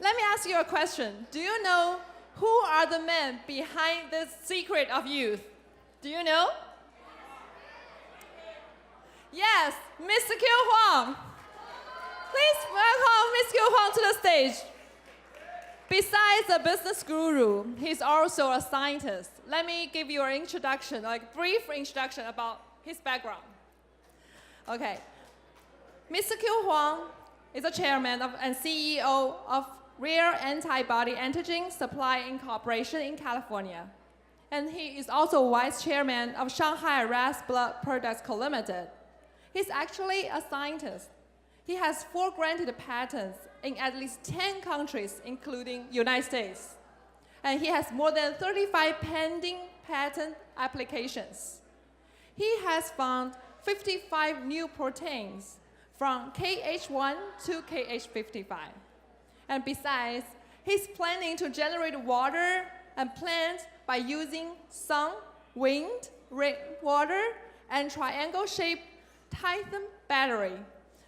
let me ask you a question. Do you know who are the men behind this secret of youth? Do you know? Yes, Mr. Q Huang. Please welcome Mr. Q Huang to the stage. Besides a business guru, he's also a scientist. Let me give you an introduction, like brief introduction about his background. Okay. Mr. Q Huang is a chairman and CEO of Rare Antibody Antigen Supply Incorporation in California. And he is also vice chairman of Shanghai RAS Blood Products Co. Limited. He's actually a scientist. He has 4 granted patents in at least 10 countries, including United States. And he has more than 35 pending patent applications. He has found 55 new proteins from KH1 to KH55. And besides, he's planning to generate water and plants by using sun, wind, rainwater, and triangle-shaped Titan battery.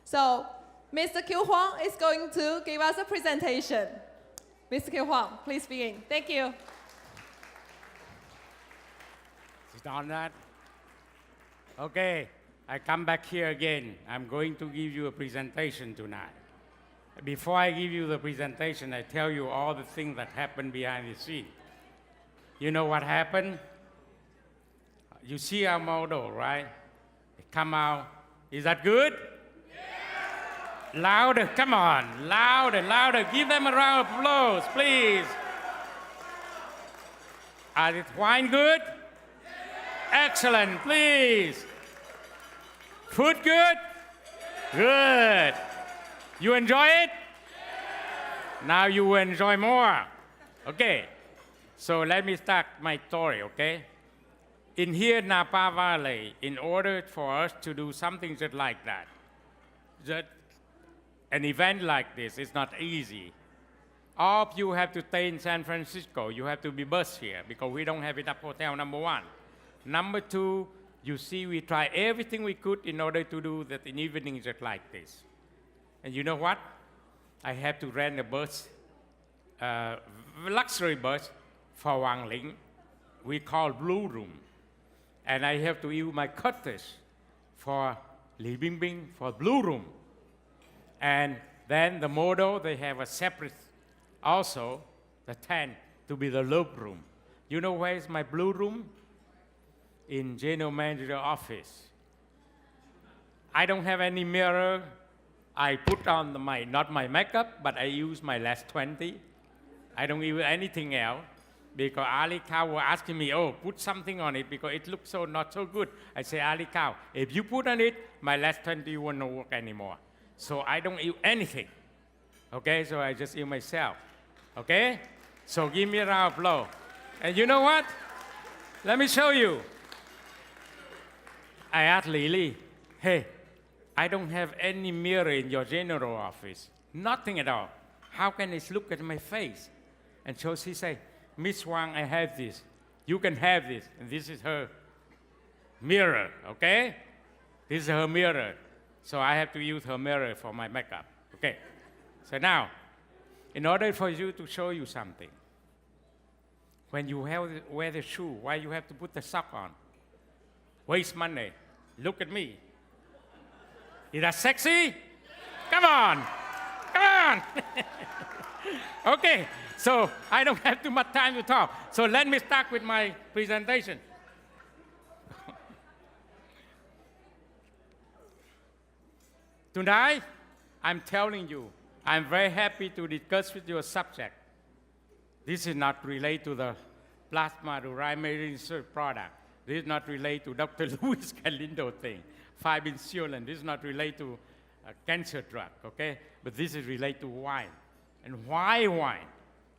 So, Mr. Q Huang is going to give us a presentation. Mr. Q Huang, please begin. Thank you. Sit down that. Okay, I come back here again. I'm going to give you a presentation tonight. Before I give you the presentation, I tell you all the things that happened behind the scene. You know what happened? You see our model, right? It come out. Is that good? Yeah. Louder, come on. Louder, louder. Give them a round of applause, please. Are the wine good? Yeah. Excellent, please. Food good? Yeah. Good. You enjoy it? Yeah. Now you will enjoy more. Okay. So let me start my story, okay? In here, Napa Valley, in order for us to do something just like that, an event like this is not easy. All of you have to stay in San Francisco. You have to be bused here because we don't have enough hotel, number 1. Number 2, you see, we try everything we could in order to do that in evening just like this. And you know what? I have to rent a bus, luxury bus for Wang Ling. We call Blue Room. And I have to use my cottage for Li Bingbing for Blue Room. And then the model, they have a separate, also, the tent to be the Love Room. You know where is my Blue Room? In General Manager office. I don't have any mirror. I put on not my makeup, but I use my last 20. I don't use anything else. Because Ali Cow was asking me, oh, put something on it because it looks so not so good. I say, Ali Cow, if you put on it, my last 20 won't work anymore. So I don't use anything. Okay, so I just use myself. Okay? So give me a round of applause. And you know what? Let me show you. I asked Lily, hey, I don't have any mirror in your general office. Nothing at all. How can I look at my face? And so she said, Miss Wang, I have this. You can have this. And this is her mirror, okay? This is her mirror. So I have to use her mirror for my makeup, okay? So now, in order for you to show you something, when you wear the shoe, why you have to put the sock on? Waste money. Look at me. Is that sexy? Come on. Come on. Okay. So I don't have too much time to talk. So let me start with my presentation. Tonight, I'm telling you, I'm very happy to discuss with you a subject. This is not related to the plasma-derived research product. This is not related to Dr. Luis Galindo thing. Fibrinogen, this is not related to a cancer drug, okay? But this is related to wine. And why wine?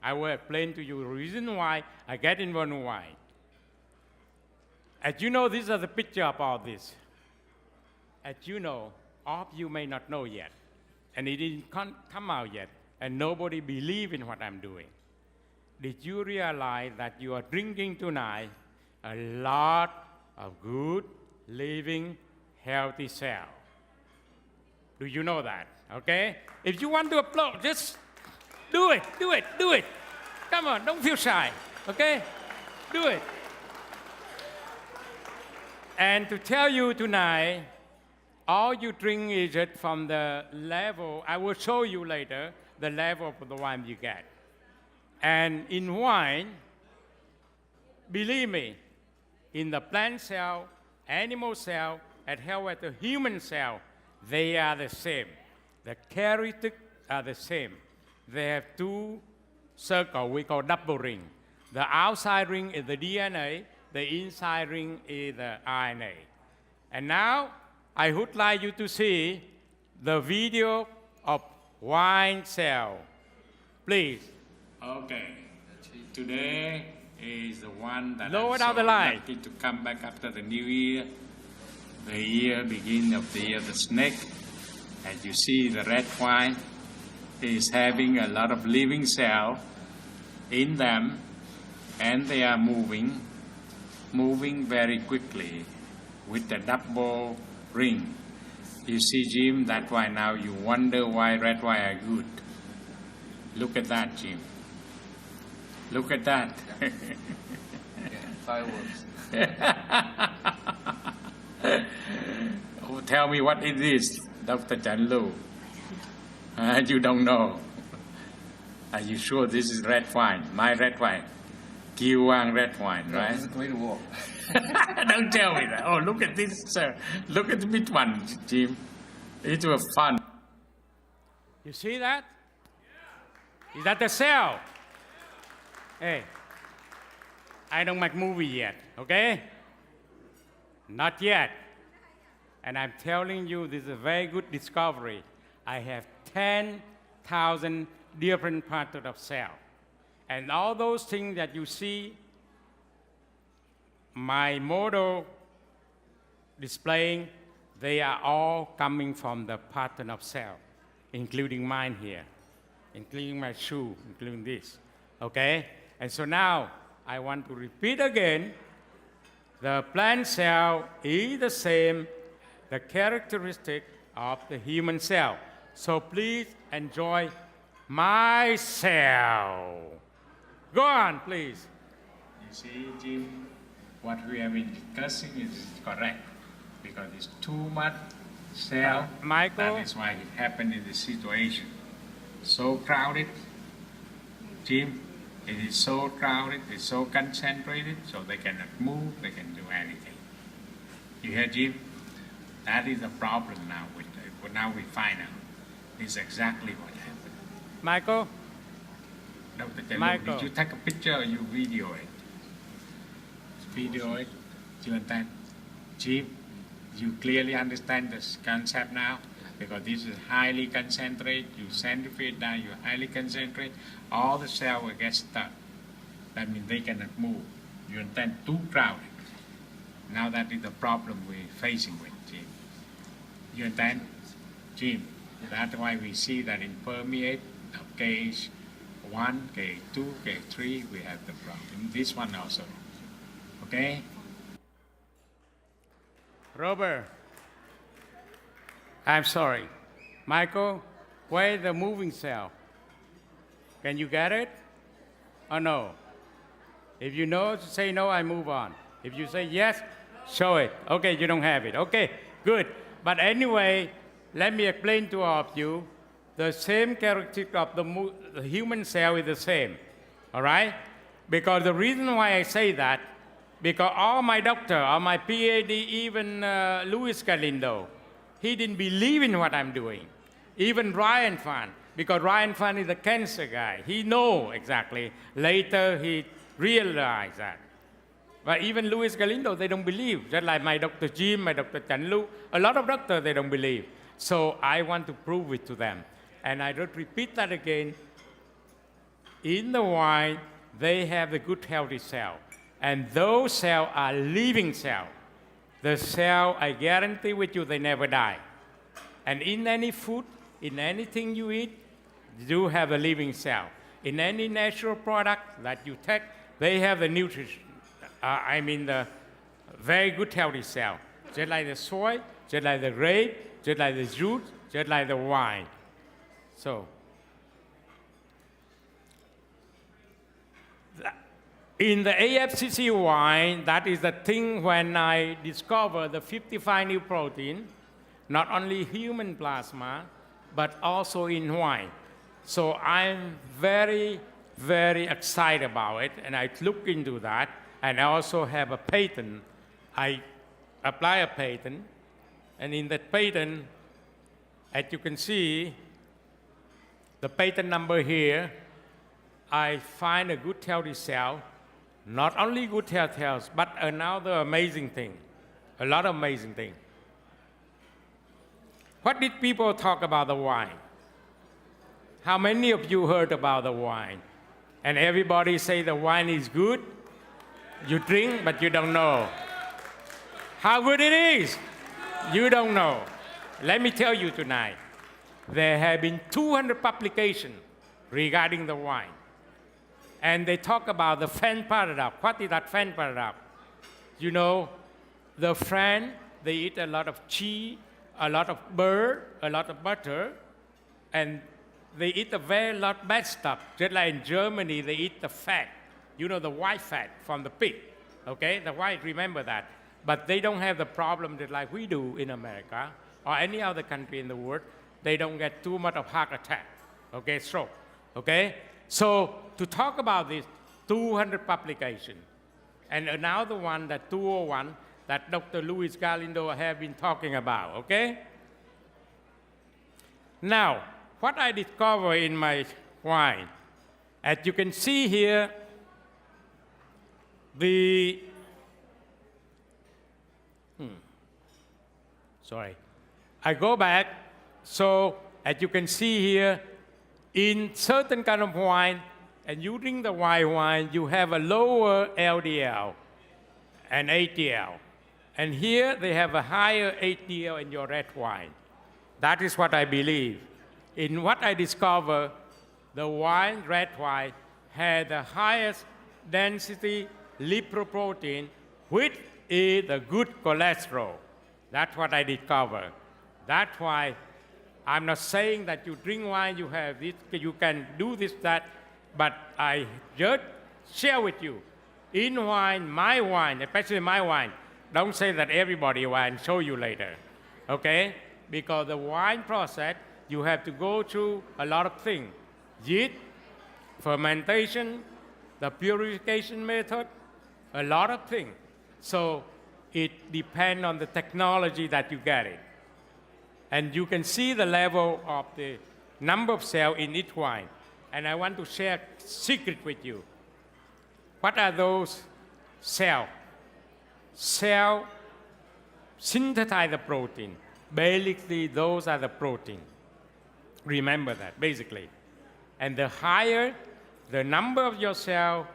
I will explain to you the reason why I get involved in wine. As you know, these are the picture of all this. As you know, all of you may not know yet, and it didn't come out yet, and nobody believes in what I'm doing. Did you realize that you are drinking tonight a lot of good, living, healthy cells? Do you know that? Okay? If you want to applaud, just Do it, do it, do it. Come on, don't feel shy, okay? Do it. And to tell you tonight, all you drink is it from the level, I will show you later, the level of the wine you get. And in wine, believe me, in the plant cell, animal cell, as well as the human cell, they are the same. The characteristics are the same. They have two circles we call double ring. The outside ring is the DNA, the inside ring is the RNA. And now, I would like you to see the video of wine cell. Please. Okay. Today is the one that Lower I'm down so the line. lucky to come back after the new year. The year, beginning of the year, the snake. As you see, the red wine is having a lot of living cells in them, and they are moving very quickly with the double ring. You see, Jim, that's why now you wonder why red wine are good. Look at that, Jim. Look at that. Fireworks. Oh, tell me what it is, Dr. Chan Lu. You don't know. Are you sure this is red wine? My red wine. Kiwang red wine, No, right? this is going to war. Don't tell me that. Oh, look at this, sir. Look at the big one, Jim. It was fun. You see that? Is that the cell? Hey, I don't make movie yet, okay? Not yet. And I'm telling you, this is a very good discovery. I have 10,000 different parts of cell. And all those things that you see, my model displaying, they are all coming from the pattern of cell, including mine here, including my shoe, including this, okay? And so now, I want to repeat again, the plant cell is the same, the characteristic of the human cell. So please enjoy my cell. Go on, please. You see, Jim, what we have been discussing is correct because it's too much cell. Michael? That is why it happened in this situation. So crowded, Jim. It is so crowded, it's so concentrated, so they cannot move, they can do anything. You hear, Jim? That is the problem now. Now we find out. It's exactly what happened. Michael? Dr. Chan Lu, Michael. did you take a picture or you video it? Video it? Do you understand? Jim, you clearly understand this concept now? Because this is highly concentrated, you centrifuge down, you highly concentrate, all the cells will get stuck. That means they cannot move. You understand? Too crowded. Now that is the problem we're facing with, Jim. You understand? Jim, that's why we see that in permeate of K1, K2, K3, we have the problem. This one also. Okay? Robert, I'm sorry. Michael, where is the moving cell? Can you get it? Or no? If you know, say no, I move on. If you say yes, show it. Okay, you don't have it. Okay, good. But anyway, let me explain to all of you. The same characteristic of the human cell is the same. All right? Because the reason why I say that, because all my doctor, all my PhD, even Luis Galindo, he didn't believe in what I'm doing. Even Ryan Fan, because Ryan Fan is a cancer guy. He know exactly. Later, he realized that. But even Luis Galindo, they don't believe. Just like my Dr. Jim, my Dr. Chan Lu, a lot of doctors, they don't believe. So I want to prove it to them. And I don't repeat that again. In the wine, they have a good healthy cell. And those cells are living cells. The cell, I guarantee with you, they never die. And in any food, in anything you eat, you have a living cell. In any natural product that you take, they have the nutrition. The very good healthy cell. Just like the soy, just like the grape, just like the juice, just like the wine. So, In the AFCC wine, that is the thing when I discovered the 55 new protein, not only human plasma, but also in wine. So I'm very, very excited about it, and I look into that, and I also have a patent. I apply a patent, and in that patent, as you can see, the patent number here, I find a good healthy cell, not only good healthy cells, but another amazing thing, a lot of amazing things. What did people talk about the wine? How many of you heard about the wine? And everybody say the wine is good? You drink, but you don't know. How good it is? You don't know. Let me tell you tonight, there have been 200 publications regarding the wine. And they talk about the French paradox. What is that French paradox? You know, the French, they eat a lot of cheese, a lot of bird, a lot of butter, and they eat a very lot bad stuff. Just like in Germany, they eat the fat, you know, the white fat from the pig, okay? The white, remember that. But they don't have the problem that like we do in America or any other country in the world. They don't get too much of heart attack, okay, stroke, okay? So to talk about this, 200 publications, and another one, that 201, that Dr. Luis Galindo have been talking about, okay? Now, what I discover in my wine, as you can see here, I go back, so as you can see here, in certain kind of wine, and you drink the white wine, you have a lower LDL and HDL. And here they have a higher HDL in your red wine. That is what I believe. In what I discover, the wine, red wine, had the highest density lipoprotein, which is the good cholesterol. That's what I discovered. That's why I'm not saying that you drink wine, you have this, you can do this, that, but I just share with you. In wine, my wine, especially my wine, don't say that everybody wine, show you later, okay? Because the wine process, you have to go through a lot of things. Yeast, fermentation, the purification method, a lot of things. So it depends on the technology that you get it. And you can see the level of the number of cells in each wine. And I want to share a secret with you. What are those cells? Cells synthesize the protein. Basically, those are the protein. Remember that, basically. And the higher the number of your cells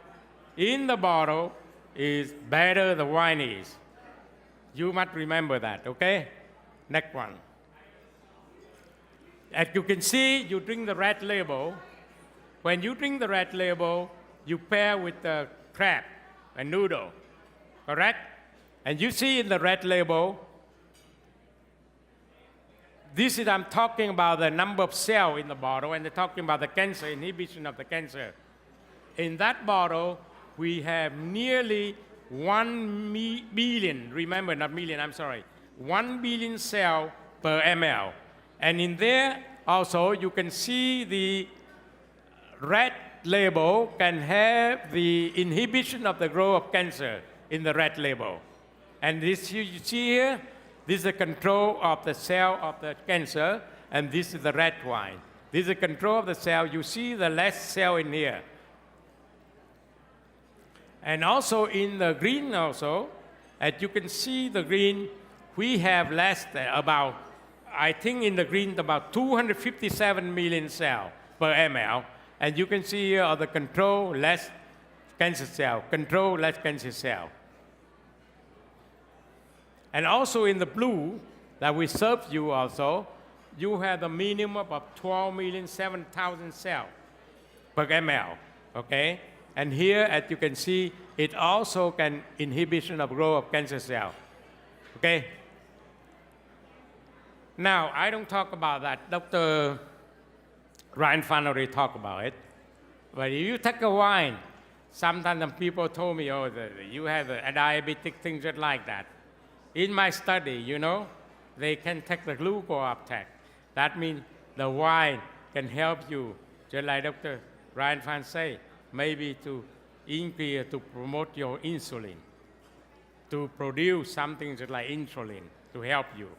in the bottle is better the wine is. You must remember that, okay? Next one. As you can see, you drink the red label. When you drink the red label, you pair with the crab, a noodle, correct? And you see in the red label, this is, I'm talking about the number of cells in the bottle, and they're talking about the cancer, inhibition of the cancer. In that bottle, we have nearly 1 billion, remember, not million, I'm sorry, 1 billion cells per ml. And in there, also, you can see the red label can have the inhibition of the growth of cancer in the red label. And this you see here, this is the control of the cell of the cancer, and this is the red wine. This is the control of the cell. You see the less cell in here. And also in the green also, as you can see the green, we have less than about, I think in the green, about 257 million cells per ml. And you can see here are the control less cancer cell, control less cancer cell. And also in the blue that we served you also, you have a minimum of 12,007,000 cells per ml, okay? And here, as you can see, it also can inhibition of growth of cancer cell, okay? Now, I don't talk about that. Dr. Ryan Fan already talked about it. But if you take a wine, Sometimes some people told me, oh, you have a diabetic thing just like that. In my study, they can take the glucose uptake. That means the wine can help you, just like Dr. Ryan Fan say, maybe to increase, to promote your insulin, to produce something just like insulin to help you.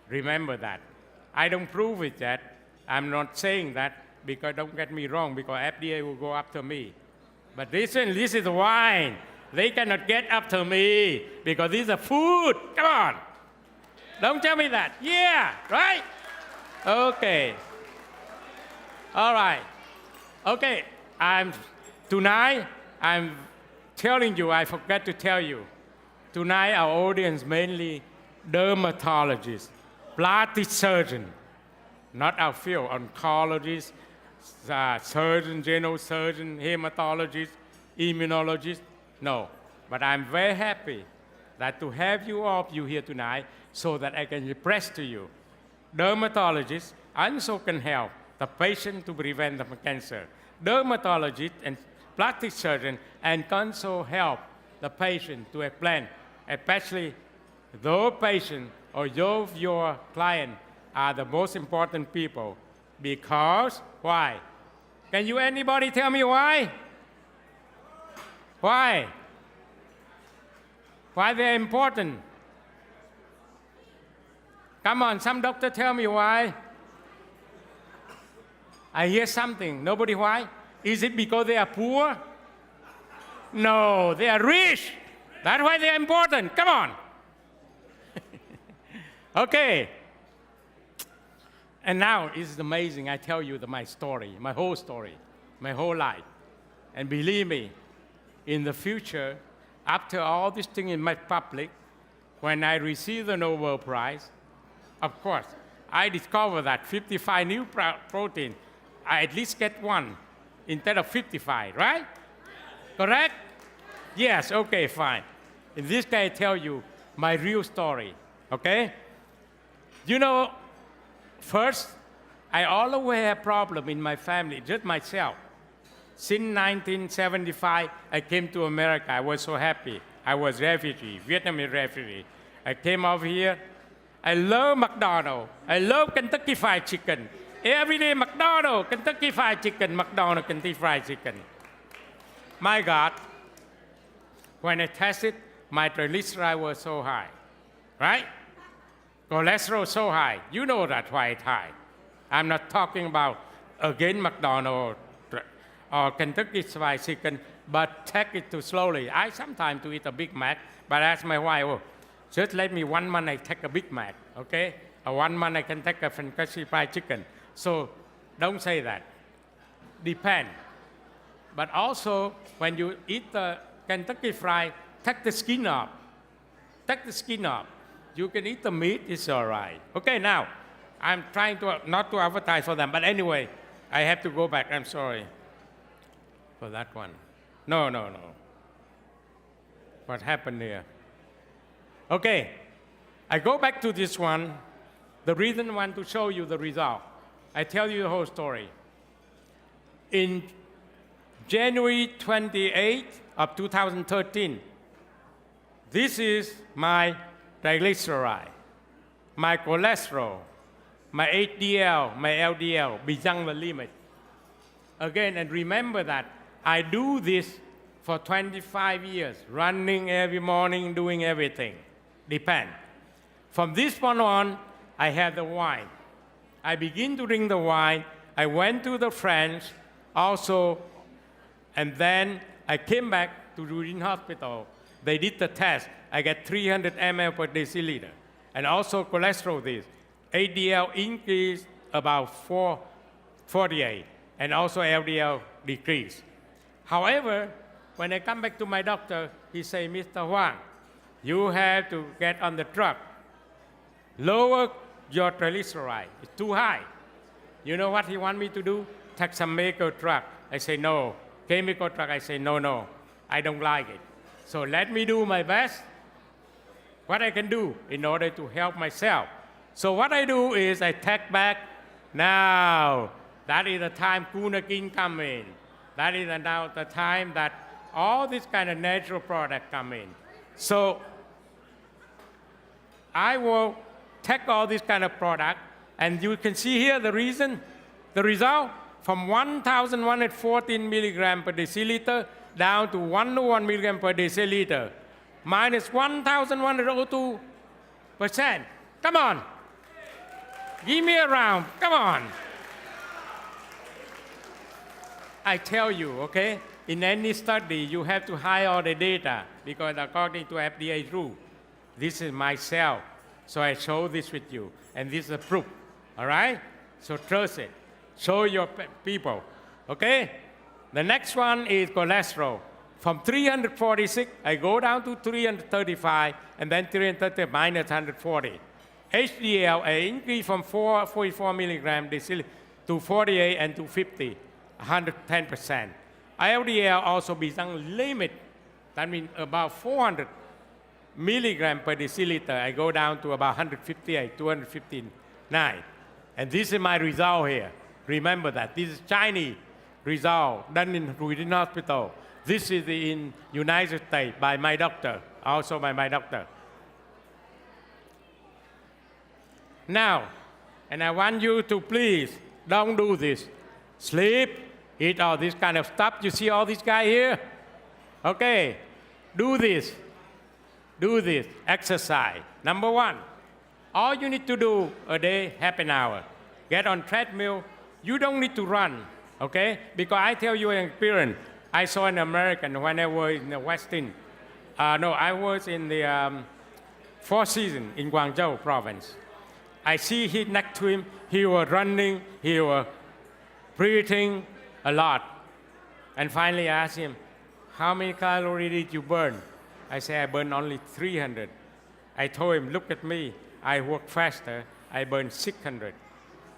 Remember that. I don't prove it yet. I'm not saying that because don't get me wrong, because FDA will go after me. But listen, this is wine. They cannot get after me because this is a food. Come on. Don't tell me that. Yeah, right? Okay. All right. Okay. Tonight, I'm telling you, I forgot to tell you. Tonight, our audience mainly dermatologists, plastic surgeon, not our field, oncologists, surgeon, general surgeon, hematologist, immunologist. No, but I'm very happy that to have you all of you here tonight so that I can express to you. Dermatologists also can help the patient to prevent the cancer. Dermatologist and plastic surgeon and can also help the patient to explain, especially those patients or your client are the most important people. Because, why? Can you anybody tell me why? Why? Why they're important? Come on, some doctor tell me why. I hear something. Nobody why? Is it because they are poor? No, they are rich. That's why they are important. Come on. Okay. And now it's amazing. I tell you my story, my whole life. And believe me, in the future, after all this thing in my public, when I receive the Nobel Prize, of course, I discovered that 55 new protein, I at least get one instead of 55, right? Correct? Yes, okay, fine. In this case, I tell you my real story, okay? First, I always have problem in my family, just myself. Since 1975, I came to America. I was so happy. I was refugee, Vietnamese refugee. I came over here. I love McDonald's. I love Kentucky Fried Chicken. Every day, McDonald's, Kentucky Fried Chicken, McDonald's, Kentucky Fried Chicken. My God, when I tested, my triglyceride was so high, right? Cholesterol so high. You know that why it's high. I'm not talking about, again, McDonald's or Kentucky Fried Chicken, but take it too slowly. I sometimes to eat a Big Mac, but I ask my wife, oh, just let me 1 month I take a Big Mac, okay? Or 1 month I can take a Kentucky Fried Chicken. So don't say that. Depend. But also, when you eat the Kentucky Fried, take the skin off. Take the skin off. You can eat the meat, it's all right. Okay, now, I'm trying to not to advertise for them, but anyway, I have to go back. I'm sorry for that one. No. What happened here? Okay, I go back to this one. The reason I want to show you the result. I tell you the whole story. In January 28th of 2013, this is my triglyceride, my cholesterol, my HDL, my LDL, beyond the limit. Again, and remember that I do this for 25 years, running every morning, doing everything. Depend. From this point on, I had the wine. I begin to drink the wine. I went to the French also, and then I came back to Routine Hospital. They did the test. I get 300 ml per deciliter. And also cholesterol this. HDL increased about 48, and also LDL decreased. However, when I come back to my doctor, he say, Mr. Huang, you have to get on the drug. Lower your triglyceride. It's too high. You know what he want me to do? Take some medical drug. I say, no. Chemical drug, I say, no, I don't like it. So let me do my best, what I can do in order to help myself. So what I do is I take back now. That is the time Kunakin come in. That is now the time that all this kind of natural product come in. So I will take all this kind of product, and you can see here the result, from 1,114 milligram per deciliter down to 101 milligram per deciliter, minus 1,102%. Come on. Give me a round. Come on. I tell you, okay, in any study, you have to hide all the data because according to FDA rule, this is my cell. So I show this with you, and this is a proof, all right? So trust it. Show your people, okay? The next one is cholesterol. From 346, I go down to 335, and then 330 minus 140. HDL, I increase from 44 milligram deciliter to 48 and to 50, 110%. LDL also become limit, that means about 400 milligram per deciliter. I go down to about 158, 259. And this is my result here. Remember that. This is Chinese result done within hospital. This is in United States by my doctor, also by my doctor. Now, and I want you to please don't do this. Sleep, eat all this kind of stuff. You see all these guys here? Okay, do this. Do this, exercise. Number one, all you need to do a day, half an hour. Get on treadmill. You don't need to run, okay? Because I tell you an experience. I saw an American when I was in the Western. I was in the Four Seasons in Guangzhou province. I see he next to him, he was running, he was breathing a lot. And finally I asked him, how many calories did you burn? I said, I burned only 300. I told him, look at me, I work faster, I burn 600.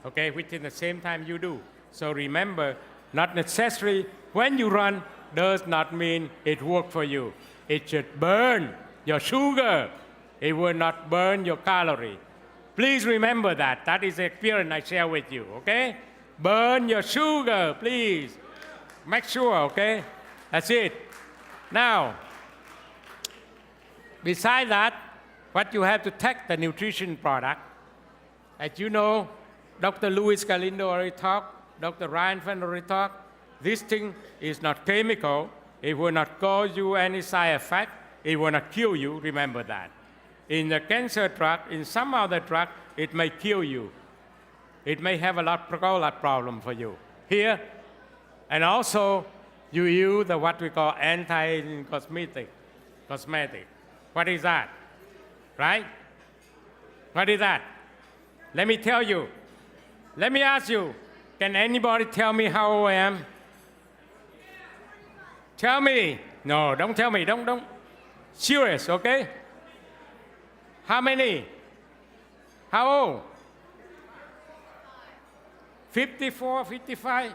Okay, within the same time you do. So remember, not necessarily when you run does not mean it works for you. It should burn your sugar. It will not burn your calorie. Please remember that. That is the experience I share with you, okay? Burn your sugar, please. Make sure, okay? That's it. Now, besides that, what you have to take the nutrition product, as you know, Dr. Luis Galindo already talked, Dr. Ryan Fan already talked, this thing is not chemical. It will not cause you any side effect. It will not kill you, remember that. In the cancer drug, in some other drug, it may kill you. It may have a lot of problem for you. Here, and also, you use what we call anti-aging cosmetic. What is that? Right? What is that? Let me tell you. Let me ask you, can anybody tell me how old I am? Tell me. No, don't tell me. Don't. Serious, okay? How many? How old? 54, 55?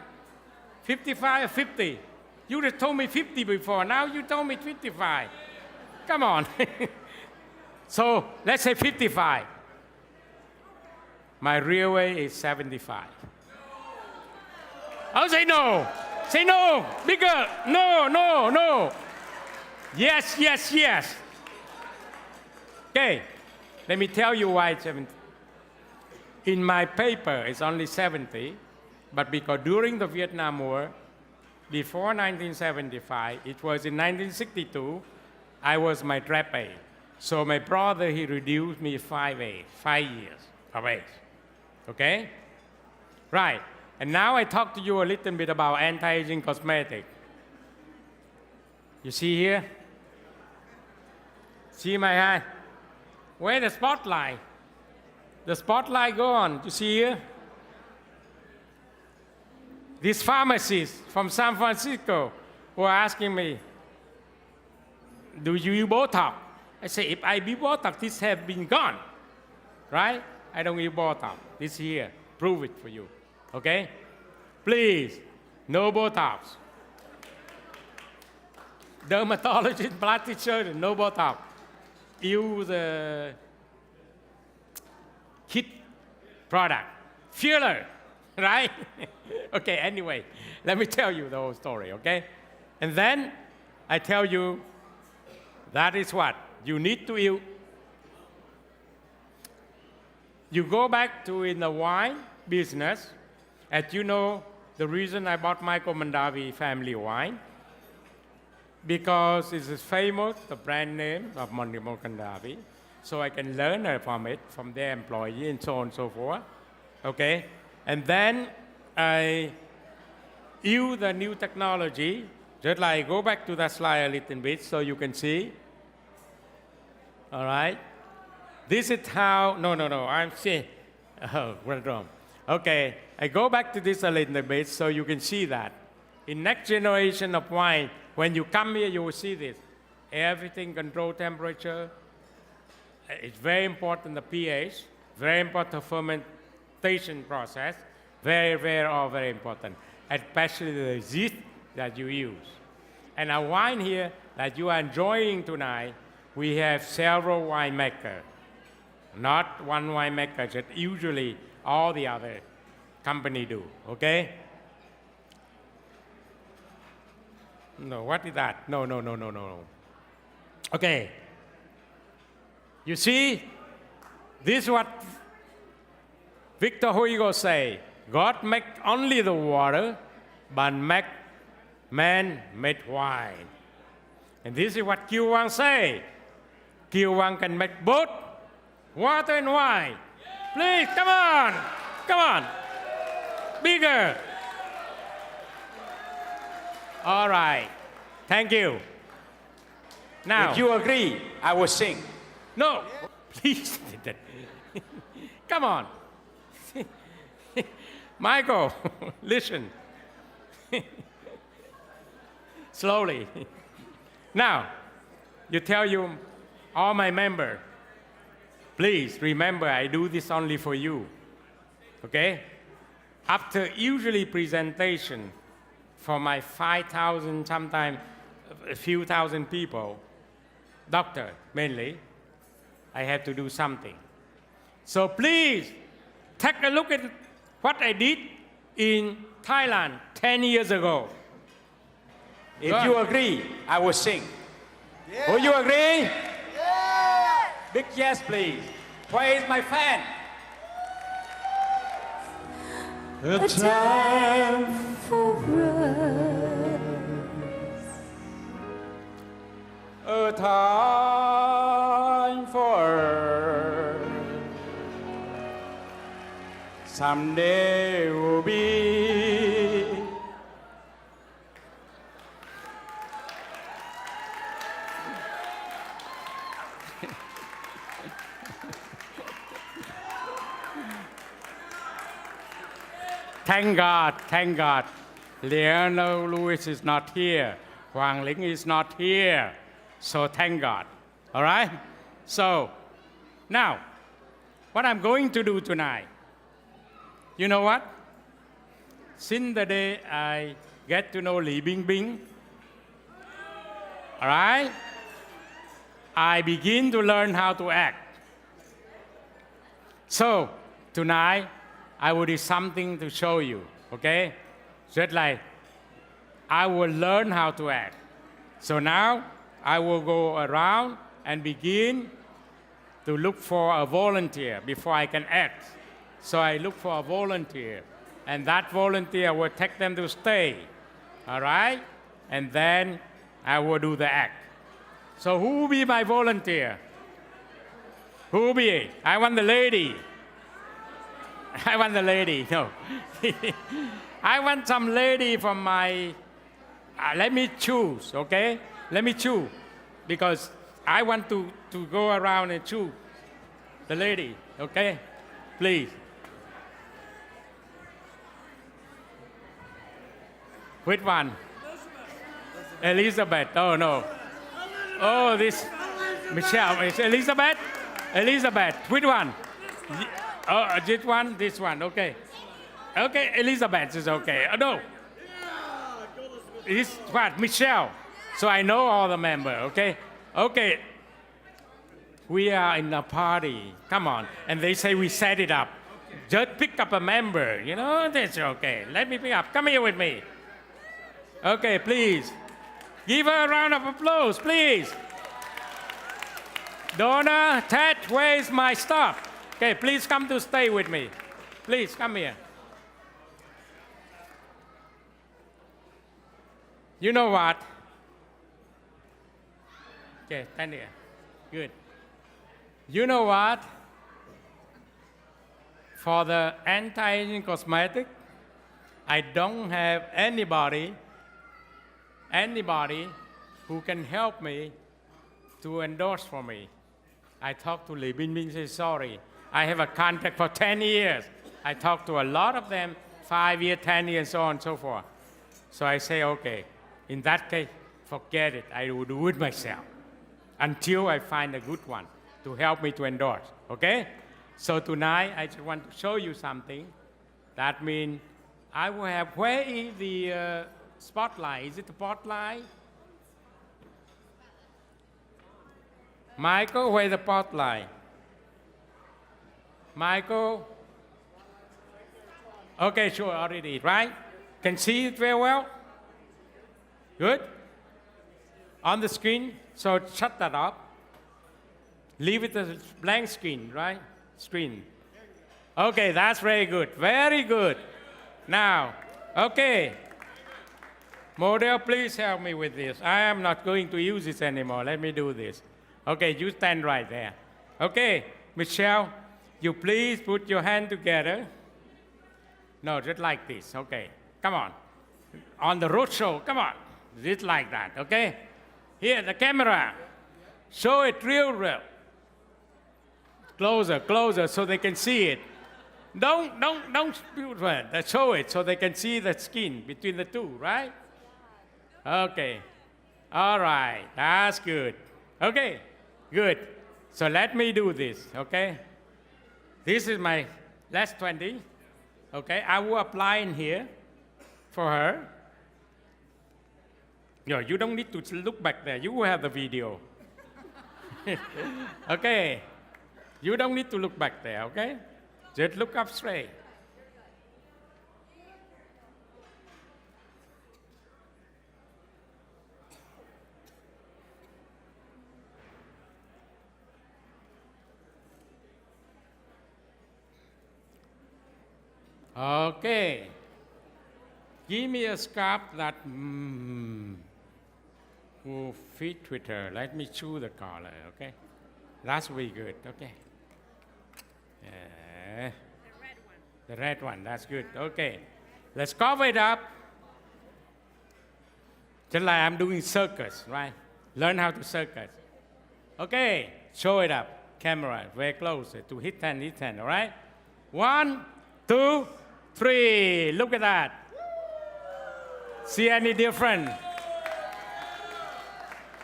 55 or 50? You just told me 50 before. Now you told me 55. Come on. So let's say 55. My real weight is 75. I'll say no. Say no. Bigger. No. Yes. Okay. Let me tell you why it's 70. In my paper, it's only 70, but because during the Vietnam War, before 1975, it was in 1962, I was my draft age. So my brother, he reduced me 5 years of age. Okay? Right. And now I talk to you a little bit about anti-aging cosmetic. You see here? See my hand? Where's the spotlight? The spotlight go on. You see here? These pharmacists from San Francisco were asking me, do you use Botox? I say, if I be Botox, this have been gone. Right? I don't use Botox. This here. Prove it for you. Okay? Please, no Botox. Dermatologist, plastic surgeon, no Botox. Use a kit product. Filler, right? Okay, anyway, let me tell you the whole story, okay? And then I tell you, that is what you need to eat. You go back to in the wine business, as you know, the reason I bought Michael Mandavi family wine, because it's famous, the brand name of Michael Mandavi, so I can learn from it, from their employee and so on and so forth, okay? And then I use the new technology, just like go back to that slide a little bit so you can see, all right? This is how, no, I'm saying, oh, what's wrong? Okay, I go back to this a little bit so you can see that. In next generation of wine, when you come here, you will see this. Everything control temperature. It's very important, the pH, very important fermentation process, very important, especially the yeast that you use. And our wine here that you are enjoying tonight, we have several winemakers. Not one winemaker, just usually all the other company do, okay? No, what is that? No. Okay. You see, this is what Victor Hugo say. God make only the water, but man made wine. And this is what Kieu Wang say. Kieu Wang can make both water and wine. Please, come on. Bigger. All right. Thank you. Now, If you agree, I will sing. no, please. Come on. Michael, listen. Slowly. Now, you tell all my members, please remember I do this only for you. Okay? After usually presentation for my 5,000, sometimes a few thousand people, doctor mainly, I have to do something. So please take a look at what I did in Thailand 10 years ago. If Go you on. agree, I will sing. Will you agree? Big yes, please. Where is my fan? A time for A time for someday will be. Thank God. Leonel Lewis is not here. Huang Ling is not here. So thank God. All right? So, now, what I'm going to do tonight, you know what? Since the day I get to know Li Bingbing, all right, I begin to learn how to act. So, tonight, I will do something to show you, okay? Just like I will learn how to act. So now I will go around and begin to look for a volunteer before I can act. So I look for a volunteer, and that volunteer will take them to stay, all right? And then I will do the act. So who will be my volunteer? Who will be it? I want the lady. No. I want some lady from my, let me choose, okay? Let me choose, because I want to go around and choose the lady, okay? Please. Which one? Elizabeth. Oh, no. Oh, this, Michelle. Is Elizabeth? Elizabeth. Which one? Oh, this one, okay. Okay, Elizabeth is okay. Oh, no. This what? Michelle. So I know all the members, okay? Okay. We are in a party. Come on. And they say we set it up. Just pick up a member. You know, that's okay. Let me pick up. Come here with me. Okay, please. Give her a round of applause, please. Donna, Ted, where is my stuff? Okay, please come to stay with me. Please come here. You know what? Okay, stand here. Good. You know what? For the anti-aging cosmetic, I don't have anybody who can help me to endorse for me. I talked to Li Bingbing, say sorry. I have a contract for 10 years. I talked to a lot of them, 5 years, 10 years, so on and so forth. So I say, okay, in that case, forget it. I will do it myself until I find a good one to help me to endorse, okay? So tonight, I just want to show you something. That means I will have, where is the spotlight? Is it the spotlight? Michael, where's the spotlight? Michael? Okay, sure, already, right? Can see it very well? Good? On the screen, so shut that up. Leave it as a blank screen, right? Screen. Okay, that's very good, very good. Now, okay. Model, please help me with this. I am not going to use this anymore. Let me do this. Okay, you stand right there. Okay, Michelle, you please put your hand together. No, just like this. Okay, come on. On the road show, come on. Just like that, okay? Here, the camera. Show it real. Closer, closer, so they can see it. Don't show it so they can see the skin between the two, right? Okay. All right, that's good. Okay, good. So let me do this, okay? This is my last 20. Okay, I will apply in here for her. No, you don't need to look back there. You will have the video. Okay. You don't need to look back there, okay? Just look up straight. Okay. Give me a scarf that will fit with her. Let me choose the color, okay? That's really good, okay? The red one, that's good. Okay. Let's cover it up. Just like I'm doing circus, right? Learn how to circus. Okay, show it up. Camera, very close to hit 10, all right? 1, 2, 3. Look at that. See any different?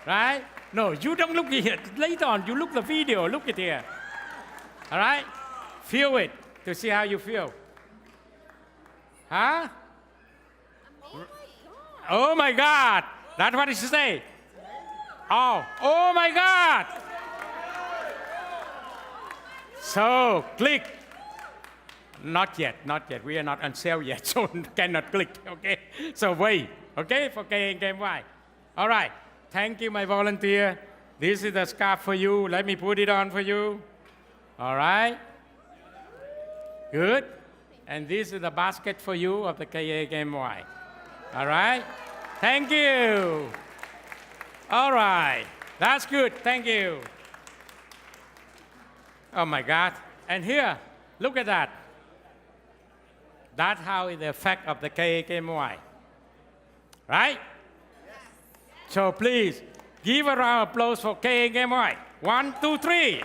Right? No, you don't look here. Later on, you look the video. Look at here. All right? Feel it to see how you feel. Huh? Oh my God. That's what it should say. Oh my God. So, click. Not yet. We are not on sale yet, so cannot click, okay? So wait, okay, for KMY. All right. Thank you, my volunteer. This is the scarf for you. Let me put it on for you. All right. Good. And this is the basket for you of the KMY. All right. Thank you. All right. That's good. Thank you. Oh, my God. And here, look at that. That's how the effect of the KMY. Right? So please, give a round of applause for KMY. 1, 2, 3.